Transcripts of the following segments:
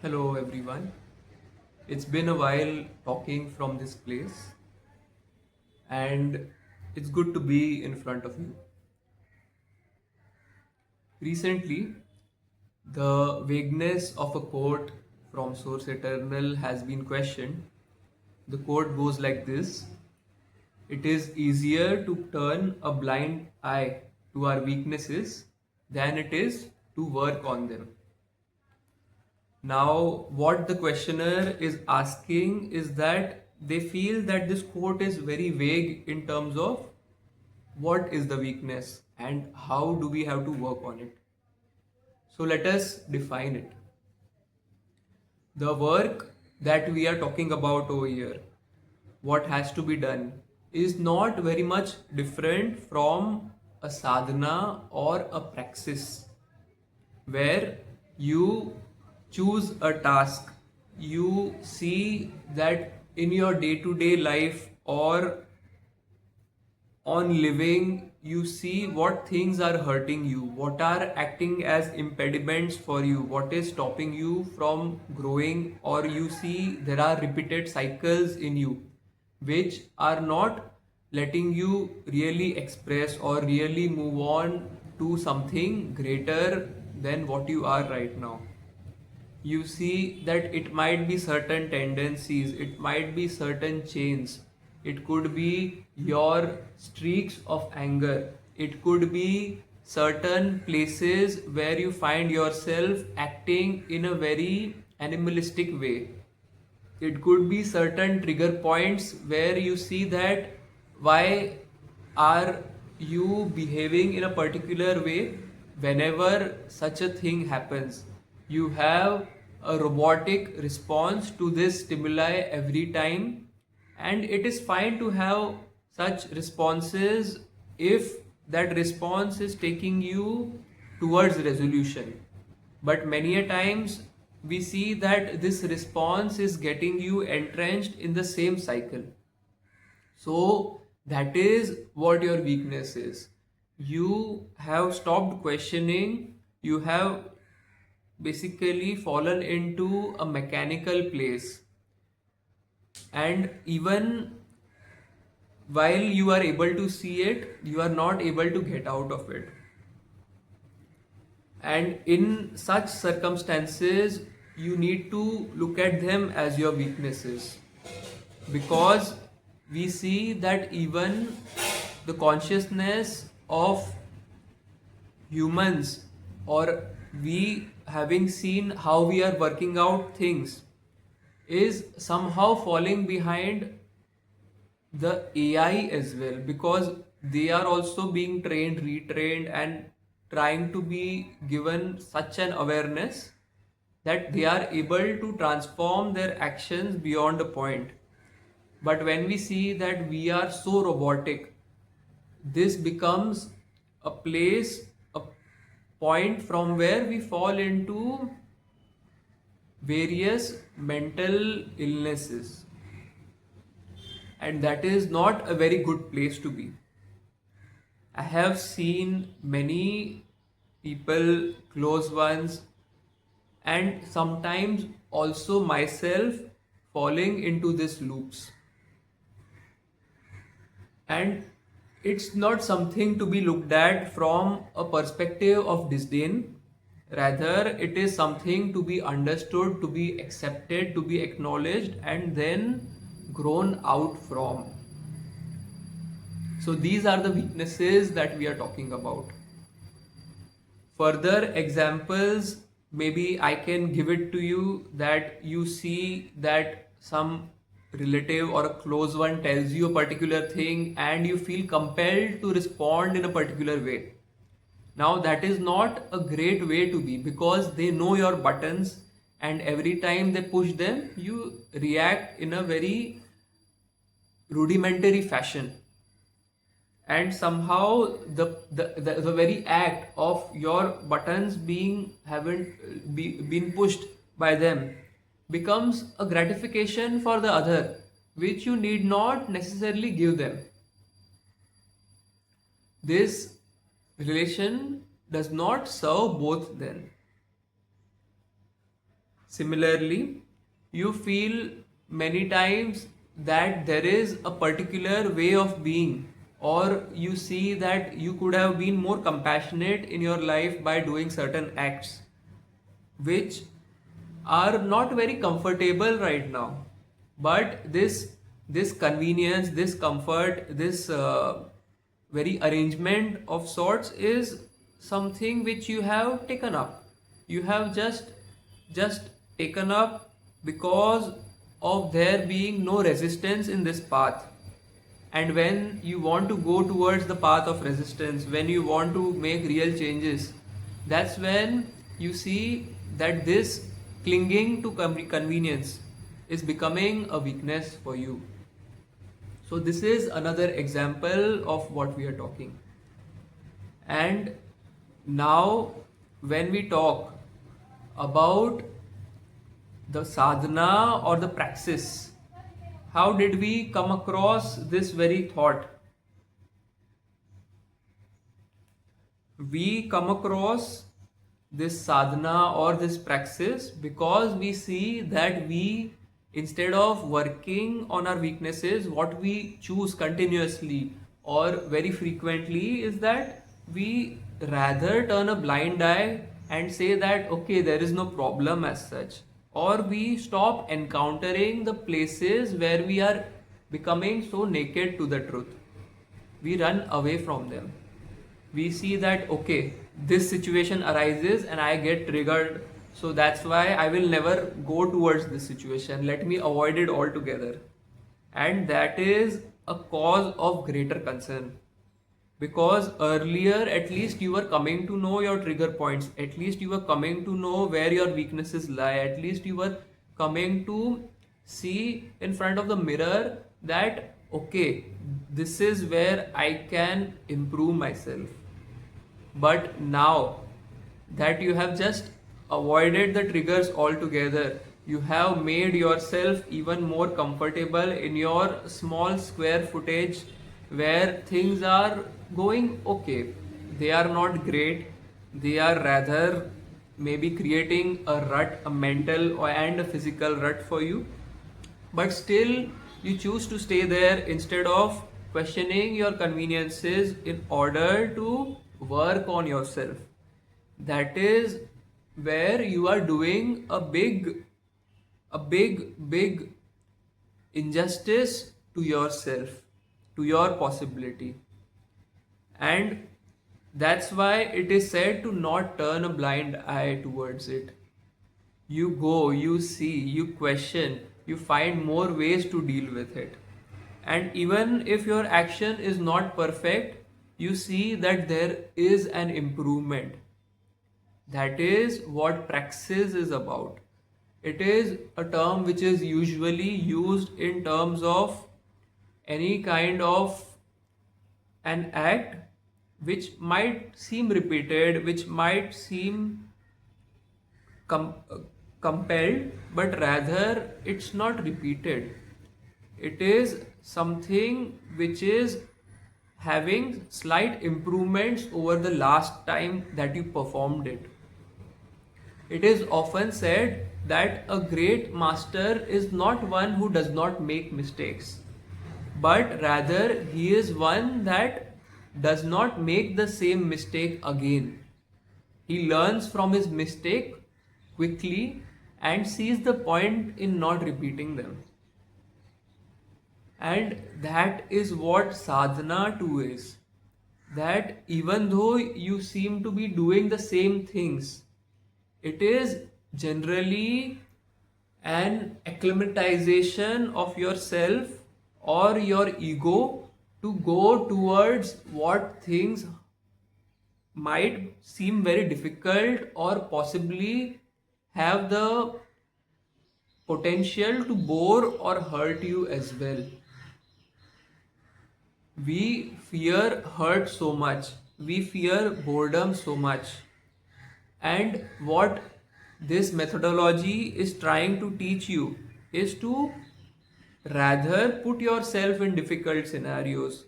Hello everyone. It's been a while talking from this place, and it's good to be in front of you. Recently, the vagueness of a quote from Source Eternal has been questioned. The quote goes like this: It is easier to turn a blind eye to our weaknesses than it is to work on them. Now, what the questioner is asking is that they feel that this quote is very vague in terms of what is the weakness and how do we have to work on it. So, let us define it. The work that we are talking about over here, what has to be done, is not very much different from a sadhana or a praxis where you choose a task, you see that in your day to day life or on living, you see what things are hurting you, what are acting as impediments for you, what is stopping you from growing, or you see there are repeated cycles in you which are not letting you really express or really move on to something greater than what you are right now. You see that it might be certain tendencies, it might be certain chains, it could be your streaks of anger, it could be certain places where you find yourself acting in a very animalistic way. It could be certain trigger points where you see that why are you behaving in a particular way whenever such a thing happens. You have a robotic response to this stimuli every time, and it is fine to have such responses if that response is taking you towards resolution. But many a times we see that this response is getting you entrenched in the same cycle. So that is what your weakness is. You have stopped questioning, you have basically fallen into a mechanical place, and even while you are able to see it, you are not able to get out of it. And in such circumstances, you need to look at them as your weaknesses, because we see that even the consciousness of humans, or we having seen how we are working out things, is somehow falling behind the AI as well, because they are also being trained, retrained, and trying to be given such an awareness that they are able to transform their actions beyond a point. But when we see that we are so robotic, this becomes a place, a point from where we fall into various mental illnesses, and that is not a very good place to be. I have seen many people, close ones, and sometimes also myself falling into these loops. And it's not something to be looked at from a perspective of disdain. Rather, it is something to be understood, to be accepted, to be acknowledged, and then grown out from. So, these are the weaknesses that we are talking about. Further examples, maybe I can give it to you, that you see that some relative or a close one tells you a particular thing and you feel compelled to respond in a particular way. Now, that is not a great way to be, because they know your buttons, and every time they push them, you react in a very rudimentary fashion, and somehow the very act of your buttons being haven't been pushed by them becomes a gratification for the other, which you need not necessarily give them. This relation does not serve both then. Similarly, you feel many times that there is a particular way of being, or you see that you could have been more compassionate in your life by doing certain acts which are not very comfortable right now. But this convenience, this comfort, this very arrangement of sorts is something which you have taken up. You have just taken up because of there being no resistance in this path. And when you want to go towards the path of resistance, when you want to make real changes, that's when you see that this clinging to convenience is becoming a weakness for you. So, this is another example of what we are talking. And now, when we talk about the sadhana or the praxis, how did we come across this very thought? We come across this sadhana or this praxis because we see that we, instead of working on our weaknesses, what we choose continuously or very frequently is that we rather turn a blind eye and say that okay, there is no problem as such, or we stop encountering the places where we are becoming so naked to the truth. We run away from them. We see that okay, this situation arises and I get triggered, so that's why I will never go towards this situation, let me avoid it altogether. And that is a cause of greater concern, because earlier at least you were coming to know your trigger points, at least you were coming to know where your weaknesses lie, at least you were coming to see in front of the mirror that okay, this is where I can improve myself. But now that you have just avoided the triggers altogether, you have made yourself even more comfortable in your small square footage where things are going okay. They are not great, they are rather maybe creating a rut, a mental and a physical rut for you. But still, you choose to stay there instead of questioning your conveniences in order to work on yourself. That is where you are doing a big injustice to yourself, to your possibility. And that's why it is said to not turn a blind eye towards it. You go, you see, you question, you find more ways to deal with it. And even if your action is not perfect, you see that there is an improvement. That is what praxis is about. It is a term which is usually used in terms of any kind of an act which might seem repeated, which might seem com- uh, compelled, but rather it's not repeated. It is something which is having slight improvements over the last time that you performed it. It is often said that a great master is not one who does not make mistakes, but rather he is one that does not make the same mistake again. He learns from his mistake quickly and sees the point in not repeating them. And that is what sadhana too is. That even though you seem to be doing the same things, it is generally an acclimatization of yourself or your ego to go towards what things might seem very difficult or possibly have the potential to bore or hurt you as well. We fear hurt so much, we fear boredom so much. And what this methodology is trying to teach you is to rather put yourself in difficult scenarios,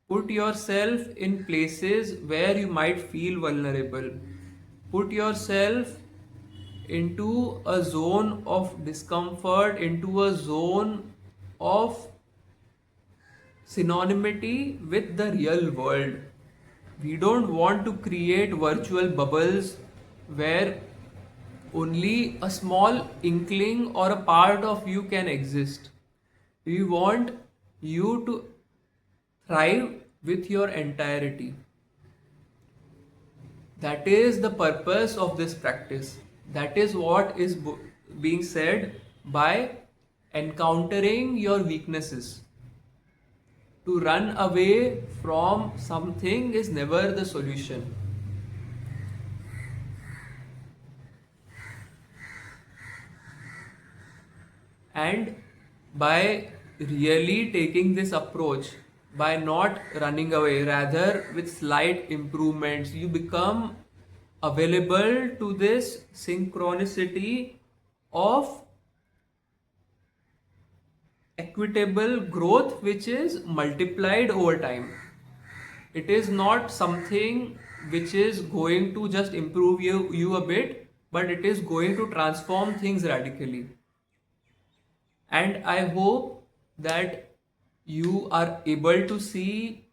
put yourself in places where you might feel vulnerable, put yourself into a zone of discomfort, into a zone of synonymity with the real world. We don't want to create virtual bubbles where only a small inkling or a part of you can exist. We want you to thrive with your entirety. That is the purpose of this practice. That is what is being said by encountering your weaknesses. To run away from something is never the solution. And by really taking this approach, by not running away, rather with slight improvements, you become available to this synchronicity of equitable growth which is multiplied over time. It is not something which is going to just improve you a bit, but it is going to transform things radically. And I hope that you are able to see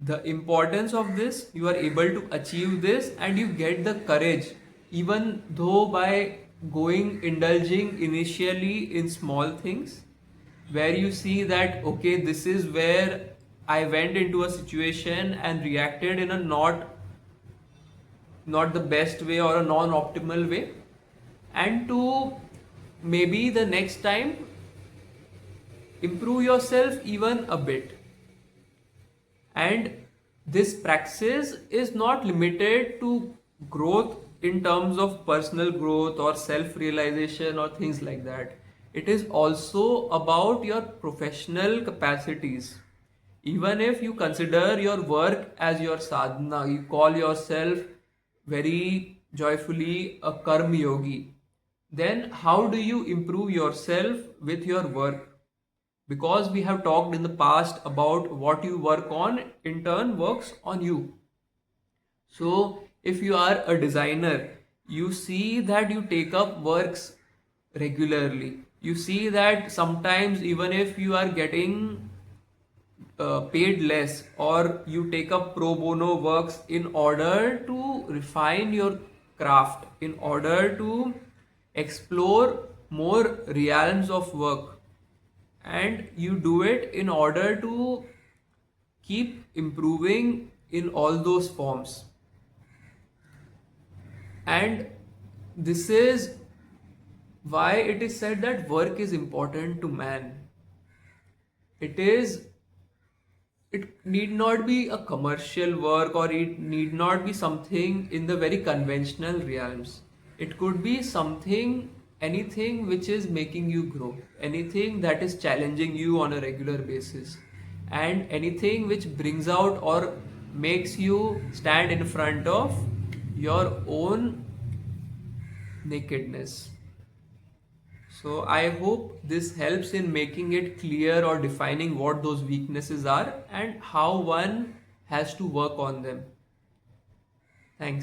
the importance of this, you are able to achieve this, and you get the courage, even though by indulging initially in small things, where you see that, okay, this is where I went into a situation and reacted in a not the best way or a non-optimal way, and to maybe the next time improve yourself even a bit. And this praxis is not limited to growth in terms of personal growth or self realization or things like that. It is also about your professional capacities. Even if you consider your work as your sadhana, you call yourself very joyfully a karma yogi, then how do you improve yourself with your work? Because we have talked in the past about what you work on in turn works on you. So if you are a designer, you see that you take up works regularly. You see that sometimes even if you are getting paid less, or you take up pro bono works in order to refine your craft, in order to explore more realms of work, and you do it in order to keep improving in all those forms. And this is why it is said that work is important to man. It is it need not be a commercial work, or it need not be something in the very conventional realms. It could be something, anything which is making you grow, anything that is challenging you on a regular basis, and anything which brings out or makes you stand in front of your own nakedness. So I hope this helps in making it clear or defining what those weaknesses are and how one has to work on them. Thanks.